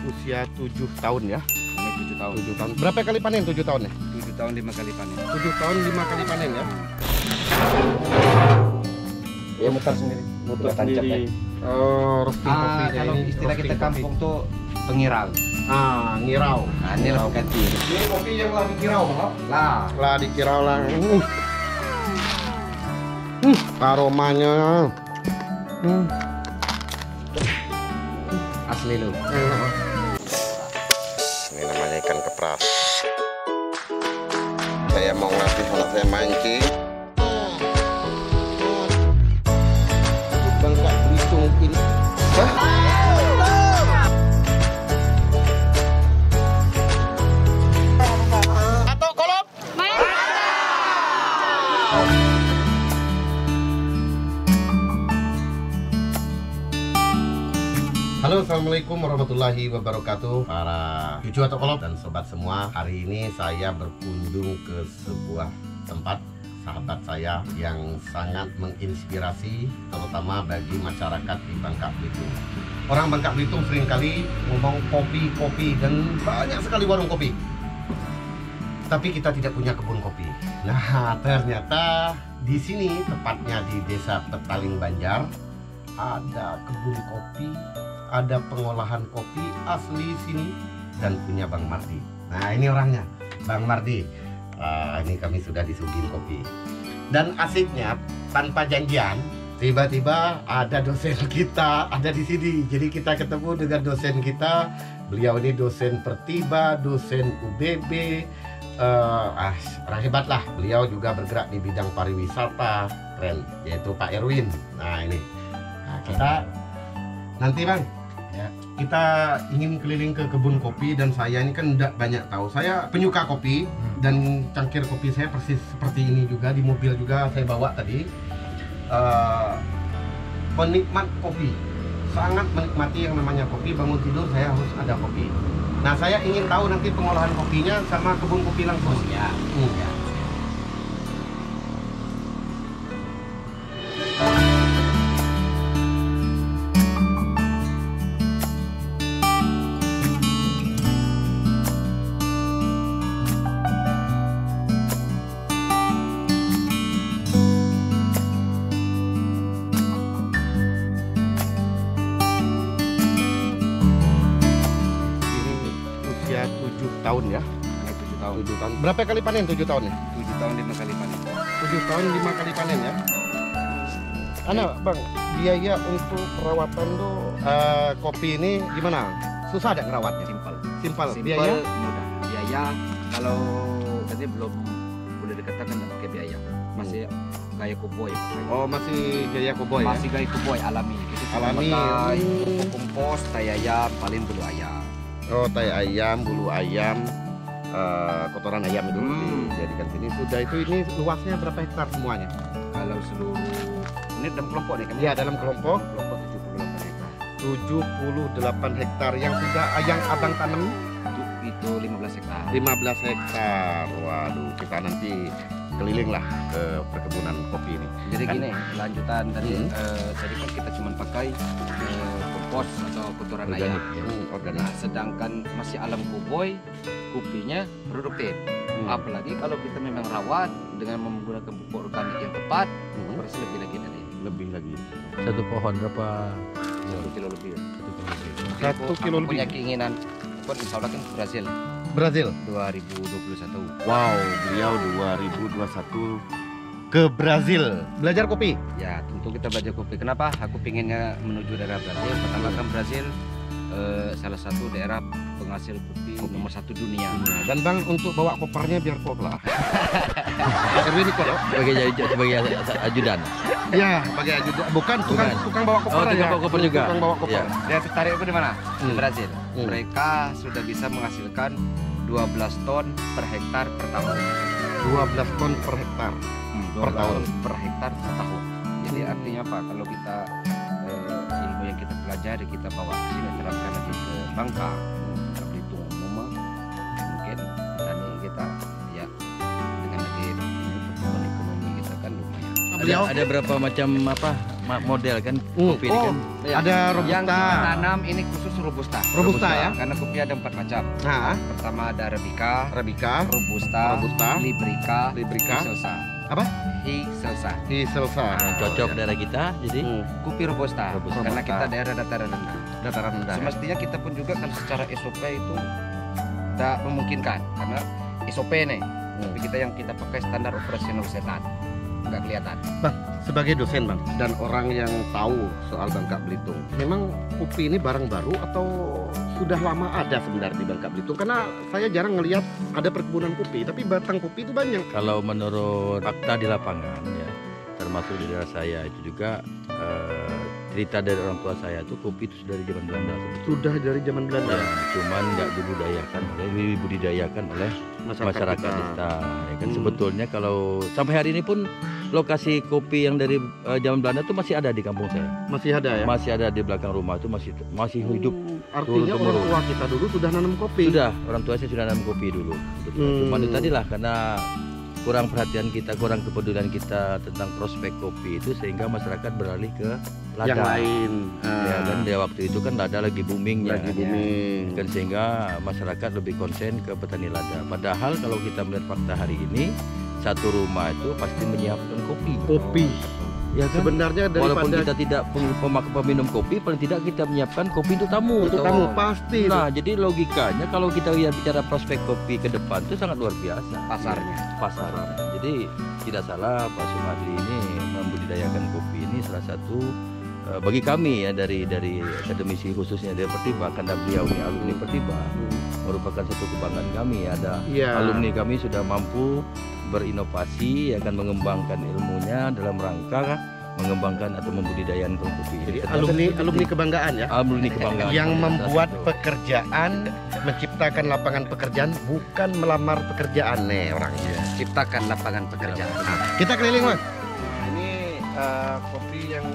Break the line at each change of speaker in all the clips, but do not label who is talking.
usia 7 tahun ya.
Ini 7 tahun.
7 tahun. Berapa kali panen 7 tahun ya?
7 tahun 5 kali panen.
7 tahun 5 kali panen ya.
Ya mutar sendiri.
Mutar
tancap
sendiri.
ya.
Oh, roasting kopinya
Kalau
ini.
istilah kita kampung tuh pengirau.
Ngirau.
Nah, ini lah ganti.
Ini kopi yang lagi kirau, Bang. Lah dikirau lah. Aromanya.
Asli lu.
Ini namanya ikan kepras. Saya mau ngasih anak saya mancing. Bangka Belitung ini. Atau kolop. Halo, assalamualaikum warahmatullahi wabarakatuh, para cucu atau kolop dan sobat semua. Hari ini saya berkunjung ke sebuah tempat sahabat saya yang sangat menginspirasi, terutama bagi masyarakat di Bangka Belitung. Orang Bangka Belitung seringkali ngomong kopi dan banyak sekali warung kopi, tapi kita tidak punya kebun kopi. Nah, ternyata di sini, tepatnya di Desa Petaling Banjar, ada kebun kopi, ada pengolahan kopi asli sini dan punya Bang Mardi. Nah, ini orangnya, Bang Mardi. Ini kami sudah disuguhin kopi. Dan asiknya, tanpa janjian, tiba-tiba ada dosen kita ada di sini. Jadi kita ketemu dengan dosen kita. Beliau ini dosen Pertiba, dosen UBB. Orang hebat lah. Beliau juga bergerak di bidang pariwisata, keren, yaitu Pak Erwin. Nah, ini. Nah, kita nanti Bang, ya, kita ingin keliling ke kebun kopi, dan saya ini kan tidak banyak tahu. Saya penyuka kopi dan cangkir kopi saya persis seperti ini juga, di mobil juga saya bawa tadi. Penikmat kopi, sangat menikmati yang namanya kopi. Bangun tidur saya harus ada kopi. Nah, saya ingin tahu nanti pengolahan kopinya sama kebun kopi langsung. Ya. Usia 7 tahun ya.
Ini 7 tahun.
7 tahun. Berapa kali panen 7 tahun ya?
7 tahun 5 kali panen.
7 tahun 5 kali panen ya. Bang, biaya untuk perawatan tuh kopi ini gimana? Susah ada ngerawatnya? Simpel. Biaya?
Mudah. Biaya kalau tadi belum boleh dikatakan pakai biaya. Masih gaya koboi.
Oh, masih gaya koboi ya?
Masih gaya koboi alami. Itu cuma
Alami.
pakai pupuk kompos, tai ayam, paling bulu ayam.
Oh, tai ayam, bulu ayam, kotoran ayam itu dijadikan sini. Sudah itu, ini luasnya berapa hektar semuanya?
Kalau seluruh ini dalam kelompok nih kan?
Iya, dalam kelompok.
Kelompok 78 hektar.
78 hektar yang sudah yang abang tanam
Itu 15 hektar.
15 hektar. Waduh, kita nanti keliling lah ke perkebunan kopi ini.
Jadi
Kan-
gini, lanjutan tadi tadi kan kita cuma pakai kompos atau kotoran ayam.
Organik.
Nah, sedangkan masih alam koboi, kopinya produktif. Apalagi kalau kita memang rawat dengan menggunakan pupuk organik yang tepat, berarti lebih lagi dari ini.
Lebih lagi.
Satu pohon berapa?
1 kilo lebih.
1 kilo
Aku punya
lebih.
keinginan, pun insya Allah kan ke Brazil
Brazil.
2021.
Wow, beliau 2021 ke Brazil belajar kopi.
Ya, tentu kita belajar kopi. Kenapa? Aku pinginnya menuju daerah Brazil. Pertama kan Brazil salah satu daerah penghasil kopi nomor 1 dunia.
Dan Bang, untuk bawa kopernya biar kok lah. Erwin ikut ya?
Sebagai ajudan.
Ya, pakai ajudan. Bukan tukang bawa koper.
Oh, tukang bawa koper juga.
Tukang bawa koper.
Iya.
Dia tertarik aku di mana? Di Brazil.
Hmm.
Mereka sudah bisa menghasilkan 12 ton per hektar per tahun.
12 ton per hektar. Per
12
tahun.
ton per hektar per tahun. Jadi artinya apa? Kalau kita ilmu yang kita pelajari kita bawa ke sini terapkan lagi ke Bangka, ke Belitung umum, mungkin petani kita ya dengan lagi pertumbuhan ekonomi kita kan lumayan.
Ada berapa macam model kan kopi ini kan.
Ya.
Ada
Yang
robusta.
kita tanam ini khusus robusta.
Robusta ya?
Karena kopi ada 4 macam.
Nah,
Pertama ada Arabica,
Arabica,
Robusta,
Robusta,
Librica,
Librica.
Hiselsa.
Apa?
Hiselsa.
Hiselsa.
Yang cocok daerah kita, jadi
Kopi Robusta.
Robusta.
Karena kita daerah dataran rendah.
Dataran rendah.
Semestinya kita pun juga kalau secara SOP itu tidak memungkinkan karena SOP nih. Tapi kita pakai standar operasional setan. Nggak kelihatan.
Bang, sebagai dosen bang dan orang yang tahu soal Bangka Belitung, memang kopi ini barang baru atau sudah lama ada sebenarnya di Bangka Belitung? Karena saya jarang ngelihat ada perkebunan kopi, tapi batang kopi itu banyak.
kalau menurut fakta di lapangan ya, termasuk di daerah saya itu juga cerita dari orang tua saya tuh kopi itu sudah dari zaman Belanda sebetulnya.
Sudah dari zaman Belanda.
Ya, cuman nggak dibudidayakan oleh masyarakat kita. Ya kan sebetulnya kalau sampai hari ini pun lokasi kopi yang dari zaman Belanda tuh masih ada di kampung saya.
Masih ada ya?
Masih ada di belakang rumah itu masih hidup.
Artinya orang
turun-temurun.
tua kita dulu sudah nanam kopi.
Sudah, orang tua saya sudah nanam kopi dulu. Cuman itu tadilah karena kurang perhatian kita, kurang kepedulian kita tentang prospek kopi itu sehingga masyarakat beralih ke lada.
Yang lain.
Ya kan dia waktu itu kan lada lagi boomingnya.
Lagi booming.
Kan sehingga masyarakat lebih konsen ke petani lada. Padahal kalau kita melihat fakta hari ini, satu rumah itu pasti menyiapkan kopi.
Kopi.
Ya kan?
Sebenarnya
Walaupun
daripada
kita tidak peminum kopi, paling tidak kita menyiapkan kopi untuk tamu.
untuk tamu pasti.
Nah, jadi logikanya kalau kita bicara prospek kopi ke depan itu sangat luar biasa. Pasar. Jadi tidak salah Pak Sumadli ini membudidayakan kopi ini salah satu bagi kami ya dari akademisi khususnya dari Pertiba, karena beliau ini alumni Pertiba merupakan satu kebanggaan kami. Ada alumni kami sudah mampu berinovasi, akan mengembangkan ilmunya dalam rangka mengembangkan atau membudidayakan kopi.
Jadi alumni kebanggaan ya.
Alumni kebanggaan
Yang membuat pekerjaan, menciptakan lapangan pekerjaan, bukan melamar pekerjaan nih orangnya.
Ciptakan lapangan pekerjaan.
Kita keliling mas. Ini kopi yang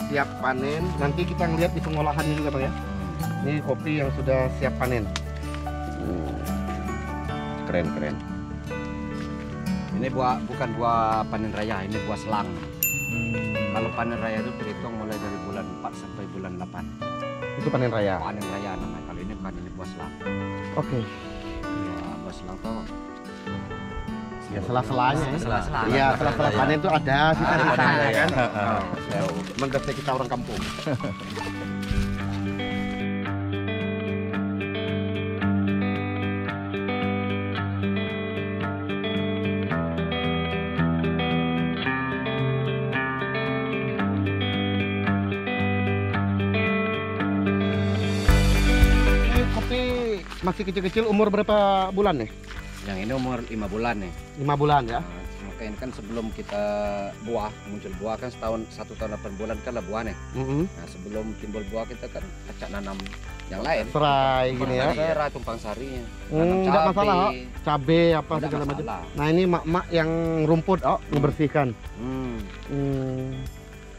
siap panen. Nanti kita ngeliat di pengolahannya juga bang ya. Ini kopi yang sudah siap panen. Keren.
Ini bukan buah panen raya, ini buah selang. Kalau panen raya itu terhitung mulai dari bulan 4 sampai bulan 8.
Itu panen raya.
Panen raya namanya. Kalau ini bukan, ini buah selang.
Oke.
Ya, buah selang tuh.
Ya sela-selanya ya.
Sela-sela.
Iya, sela-sela panen itu ada sih
Ada,
ya kan.
ya.
Memang dasar kita orang kampung. Masih kecil-kecil, umur berapa bulan nih?
Yang ini umur 5 bulan nih.
5 bulan ya?
Maka ini kan sebelum kita muncul buah kan 1 tahun 8 bulan kan lah buah nih. Nah sebelum timbul buah kita kan acak nanam yang lain.
Serai gini ya?
Serai, tumpang sarinya.
Enggak masalah, cabe apa segala macam. Nah ini mak-mak yang rumput, ngebersihkan.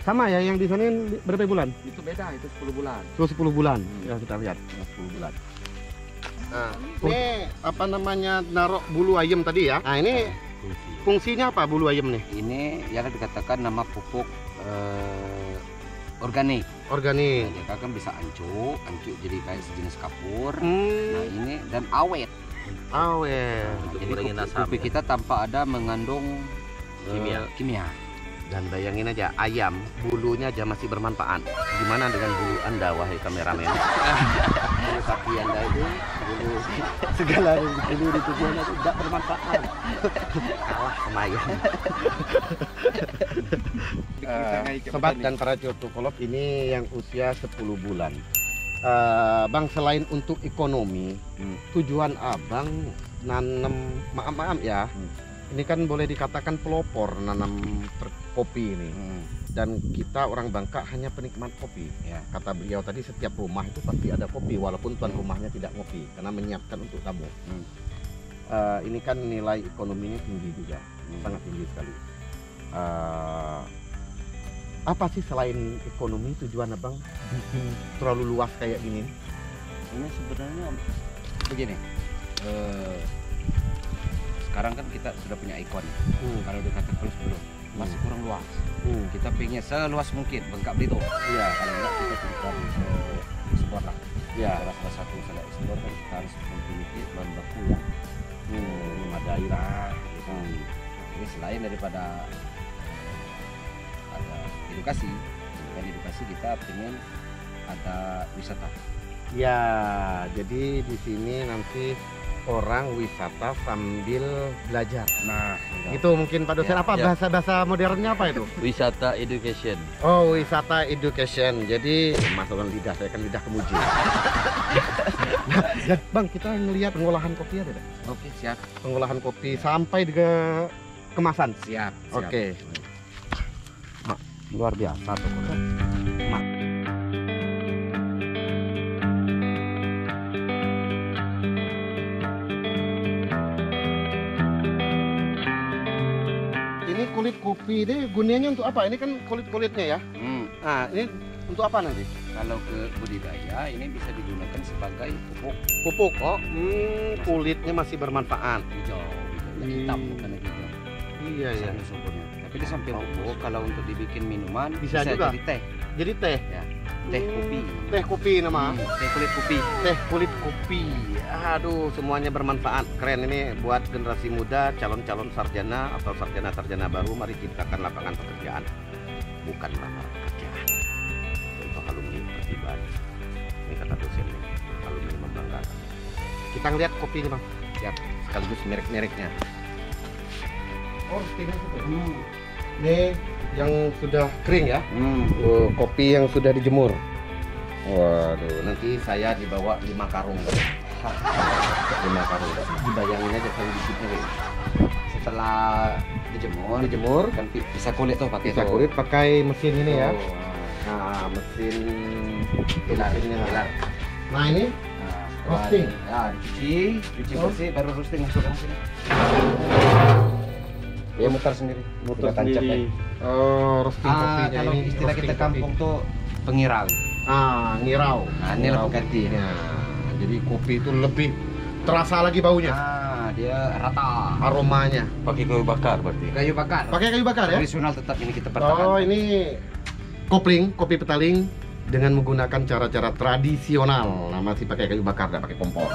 Sama ya, yang di sana berapa bulan?
Itu beda, itu 10 bulan.
10 bulan, ya kita lihat 10 bulan. Nah, ini apa namanya, naruh bulu ayam tadi ya. Nah ini fungsinya apa bulu ayam nih?
Ini yang dikatakan nama pupuk organik.
Organik.
Nah, dia kan bisa ancuk jadi kayak sejenis kapur. Nah ini dan awet.
Awet.
Nah, jadi kopi kita tanpa ada mengandung kimia.
Dan bayangin aja, ayam bulunya aja masih bermanfaat. Gimana dengan bulu Anda, wahai kameramen?
Bulu sapi Anda itu bulu
Segala bulu di tubuhnya itu tidak bermanfaat. Kalah sama ayam. Sobat dan para Cotokolog, ini yang usia 10 bulan. Bang, selain untuk ekonomi, tujuan abang nanam, maaf ya, ini kan boleh dikatakan pelopor nanam kopi ini. Dan kita orang Bangka hanya penikmat kopi ya. Kata beliau tadi, setiap rumah itu pasti ada kopi walaupun tuan rumahnya tidak ngopi karena menyiapkan untuk tamu. Ini kan nilai ekonominya tinggi juga, sangat tinggi sekali. Apa sih selain ekonomi tujuan abang bikin terlalu luas kayak gini?
Ini sebenarnya begini. Sekarang kan kita sudah punya ikon. Kalau dikatakan belum. masih kurang luas. Kita pengen seluas mungkin Bangka Belitung.
Iya.
Kalau enggak kita berikan ekspor lah.
Iya.
Salah satu salah ekspor kan kita harus memiliki bahan baku yang memadai lah. Jadi selain daripada ada edukasi, dengan edukasi kita pengen ada wisata.
Ya, jadi di sini nanti orang wisata sambil belajar.
Nah,
Itu mungkin Pak dosen
Ya,
apa
ya.
bahasa modernnya apa itu?
Wisata education.
Oh, wisata education. Jadi masukkan lidah, saya kan lidah kemuji. Nah, ya, Bang, kita ngelihat pengolahan kopi ada nggak?
oke, siap.
Pengolahan kopi sampai ke kemasan.
Siap.
Oke. Mak, luar biasa tuh. Mak. Ini kulit kopi ini gunanya untuk apa? Ini kan kulit-kulitnya ya. Nah, ini untuk apa nanti?
Kalau ke budidaya ini bisa digunakan sebagai pupuk
Pupuk. Oh, kulitnya masih bermanfaat.
hijau, hitam bukan hijau.
Iya ya.
Sana sumbernya. Tapi di samping pupuk kalau untuk dibikin minuman
Bisa juga?
jadi teh,
Jadi teh.
teh kopi.
Teh kopi nama.
Teh kulit kopi.
Teh kulit kopi. Aduh, semuanya bermanfaat. Keren ini buat generasi muda, calon-calon sarjana atau sarjana-sarjana baru. Mari ciptakan lapangan pekerjaan, bukan lapangan pekerjaan. Untuk alumni pribadi. Ini kata dosen. Alumni membanggakan. Kita ngeliat kopi ini, Bang.
Siap. Sekaligus merek-mereknya.
Oh, ini yang sudah kering ya. Oh, kopi yang sudah dijemur. Waduh, nanti saya dibawa 5 karung. 5 karung. Dibayangin aja kalau dikitnya kayak
Setelah dijemur
dijemur,
kan bisa kulit tuh pakai
bisa
tuh.
kulit pakai mesin ini ya.
Oh,
Nah, mesin
pilar.
Nah, ini
Nah,
roasting.
Ya, cuci
Oh.
bersih baru roasting masukkan sini. Dia mutar sendiri.
muter
Kita tancap
sendiri. Oh, roasting kopinya
kalau
ini.
istilah
roasting
kita kampung
kopi.
tuh pengirau.
Ngirau.
Nah, ini lah penggantinya.
Jadi kopi itu lebih terasa lagi baunya,
Nah, dia rata.
aromanya.
Pakai kayu bakar berarti.
Kayu bakar.
Pakai kayu bakar ya?
Tradisional tetap ini kita
Oh,
pertahankan.
ini kopling, kopi petaling dengan menggunakan cara-cara tradisional. Nah, masih pakai kayu bakar, tidak pakai kompor.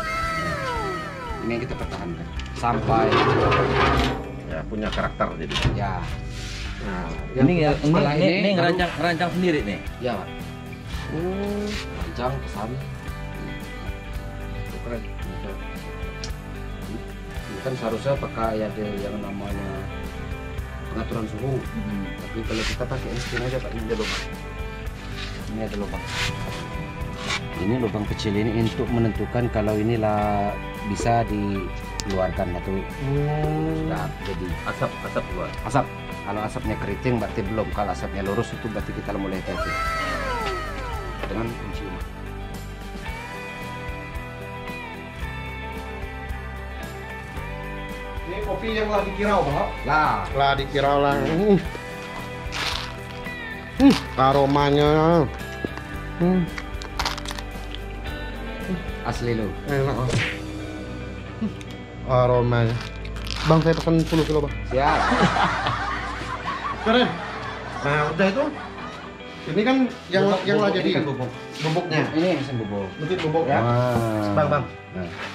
Ini yang kita pertahankan sampai
Ya, punya karakter jadi.
ya
Nah,
Ini ya,
setelah
ini
ini baru-
ngerancang sendiri nih.
ya Pak. Rancang pesan. Keren. Ini kan seharusnya pakai ada yang namanya pengaturan suhu. Tapi kalau kita pakai insting aja Pak, ini ada lubang. Ini ada lubang. Ini lubang kecil ini untuk menentukan kalau inilah bisa dikeluarkan atau sudah jadi
Asap keluar.
asap. Kalau asapnya keriting berarti belum. Kalau asapnya lurus itu berarti kita mulai hati-hati. Dengan penciuman.
ini kopi yang lagi dikirau, Bang.
Lah,
Lah dikirau lah. Aromanya.
asli lo.
Enak. Aromanya. Bang, saya pesan 10 kilo, Bang.
Siap.
Keren. Nah, udah itu. Ini kan yang lah jadi bubuknya.
Ini mesin bubuk.
Mesin bubuk ya. Bang.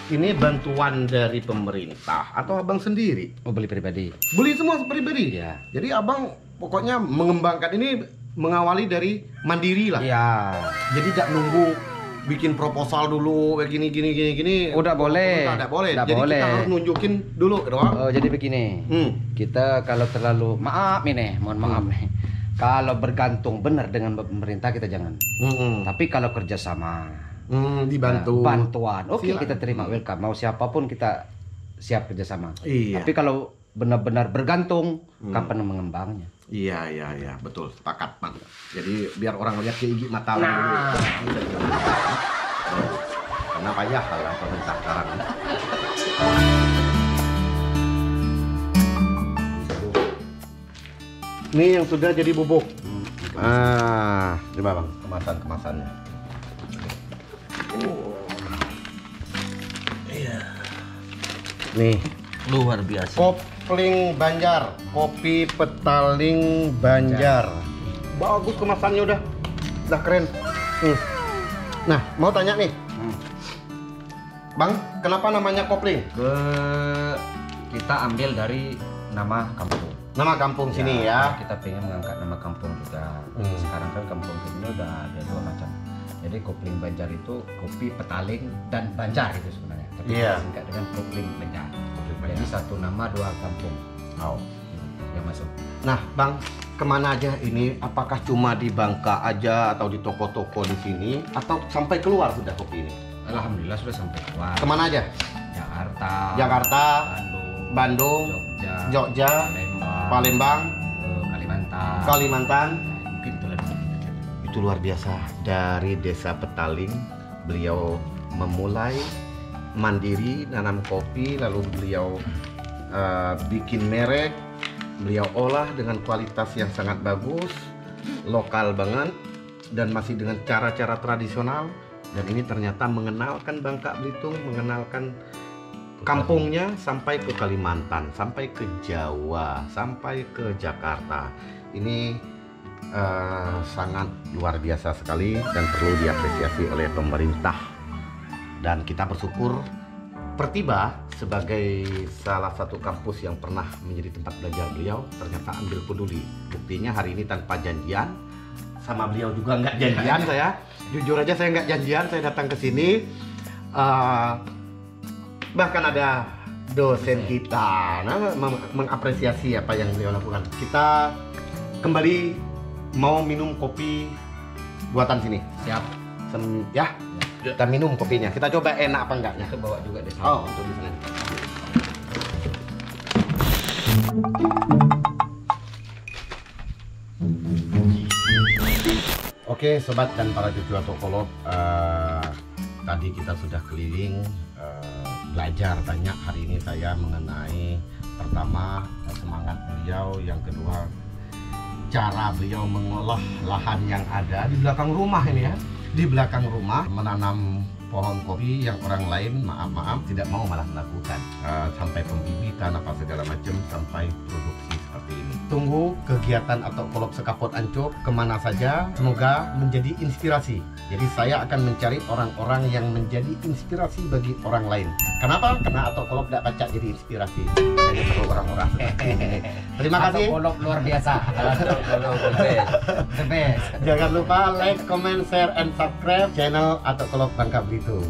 Ini bantuan dari pemerintah atau abang sendiri?
Oh, beli pribadi.
Beli semua pribadi.
Iya.
Jadi abang pokoknya mengembangkan ini mengawali dari mandiri lah.
Iya.
Jadi tidak nunggu bikin proposal dulu kayak gini.
Udah boleh.
Tidak boleh.
Udah
Jadi
boleh.
kita harus nunjukin dulu doang.
Oh, jadi begini. Kita kalau terlalu mohon maaf nih. Kalau bergantung benar dengan pemerintah kita jangan. Tapi kalau kerjasama,
dibantu.
bantuan, oke
Silakan.
kita terima, welcome. Mau siapapun kita siap kerjasama.
Iya.
Tapi kalau benar-benar bergantung, kapan mengembangnya?
Iya, betul. Sepakat, Bang. Jadi biar orang lihat ke gigi mata.
Nah.
Karena payah lah pemerintah sekarang. Ini yang sudah jadi bubuk. Coba Bang, kemasannya. Iya. Nih,
Luar biasa.
Kopling Banjar, kopi petaling Banjar. Bagus kemasannya udah keren. Nah, mau tanya nih, Bang, kenapa namanya kopling?
Kita ambil dari nama kampung.
Nama kampung sini ya.
Kita pengen mengangkat nama kampung juga. Sekarang kan kampung ini udah ada 2 macam. Jadi kopling Banjar itu kopi petaling dan Banjar itu sebenarnya. Tapi kita singkat dengan kopling Banjar. Jadi satu nama 2 kampung. Yang masuk.
Nah, Bang, kemana aja ini? Apakah cuma di Bangka aja atau di toko-toko di sini atau sampai keluar sudah kopi ini?
Alhamdulillah sudah sampai keluar.
Kemana aja?
Jakarta,
Bandung, Jogja, Palembang, Kalimantan.
Ya, mungkin itulah.
Itu luar biasa. Dari desa Petaling, beliau memulai mandiri nanam kopi, lalu beliau bikin merek, beliau olah dengan kualitas yang sangat bagus, lokal banget, dan masih dengan cara-cara tradisional. Dan ini ternyata mengenalkan Bangka Belitung, mengenalkan kampungnya sampai ke Kalimantan, sampai ke Jawa, sampai ke Jakarta. Ini sangat luar biasa sekali dan perlu diapresiasi oleh pemerintah. Dan kita bersyukur Pertiba sebagai salah satu kampus yang pernah menjadi tempat belajar beliau ternyata ambil peduli. Buktinya hari ini tanpa janjian, sama beliau juga nggak janjian saya. Jujur aja saya nggak janjian, saya datang ke sini. Bahkan ada dosen kita mengapresiasi apa yang beliau lakukan. Kita kembali mau minum kopi buatan sini.
Siap.
Ya, kita minum kopinya. Kita coba enak apa enggaknya.
Kita bawa juga di sini.
Oh, untuk di sana. Oke, sobat dan para cucu atau kolot, tadi kita sudah keliling belajar banyak hari ini saya mengenai pertama semangat beliau, yang kedua cara beliau mengolah lahan yang ada di belakang rumah ini ya. Di belakang rumah menanam pohon kopi yang orang lain maaf tidak mau malah melakukan, sampai pembibitan apa segala macam sampai produksi seperti ini. Tunggu kegiatan atau kolop sekapot Ancuk kemana saja, semoga menjadi inspirasi. Jadi saya akan mencari orang-orang yang menjadi inspirasi bagi orang lain. Kenapa? Karena atau kolop tidak baca jadi inspirasi. Hanya perlu orang-orang seperti ini. Terima kasih.
Atau kolop luar biasa. Atau kolop the best.
Jangan lupa like, comment, share, and subscribe channel atau kolop Bangka Belitung.